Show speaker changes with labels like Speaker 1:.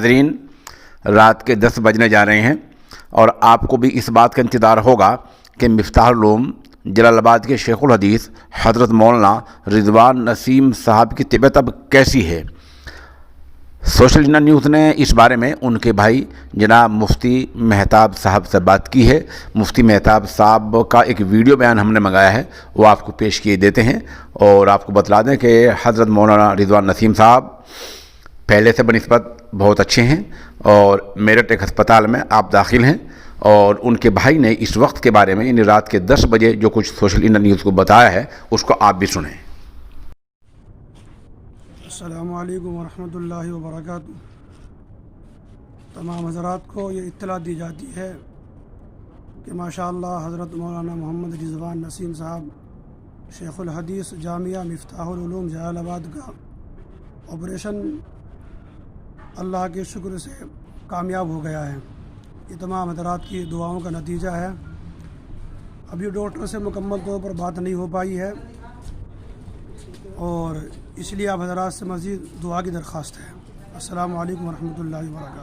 Speaker 1: ناظرین، رات کے 10 بجنے جا رہے ہیں اور آپ کو بھی اس بات کا انتظار ہوگا کہ مفتاح العلوم جلال آباد کے شیخ الحدیث حضرت مولانا رضوان نسیم صاحب کی طبیعت اب کیسی ہے۔ سوشل انڈیا نیوز نے اس بارے میں ان کے بھائی جناب مفتی مہتاب صاحب سے بات کی ہے۔ مفتی مہتاب صاحب کا ایک ویڈیو بیان ہم نے منگایا ہے، وہ آپ کو پیش کیے دیتے ہیں اور آپ کو بتلا دیں کہ حضرت مولانا رضوان نسیم صاحب پہلے سے بنسبت بہت اچھے ہیں اور میرٹھ ایک ہسپتال میں آپ داخل ہیں، اور ان کے بھائی نے اس وقت کے بارے میں یعنی رات کے 10 بجے جو کچھ سوشل انڈیا نیوز کو بتایا ہے اس کو آپ بھی سنیں۔
Speaker 2: السلام علیکم ورحمۃ اللہ وبرکاتہ۔ تمام حضرات کو یہ اطلاع دی جاتی ہے کہ ماشاءاللہ حضرت مولانا محمد رضوان نسیم صاحب شیخ الحدیث جامعہ مفتاح العلوم جلال آباد کا آپریشن اللہ کے شکر سے کامیاب ہو گیا ہے۔ یہ تمام حضرات کی دعاؤں کا نتیجہ ہے۔ ابھی ڈاکٹر سے مکمل طور پر بات نہیں ہو پائی ہے اور اس لیے آپ حضرات سے مزید دعا کی درخواست ہے۔ السلام علیکم ورحمۃ اللہ وبرکاتہ۔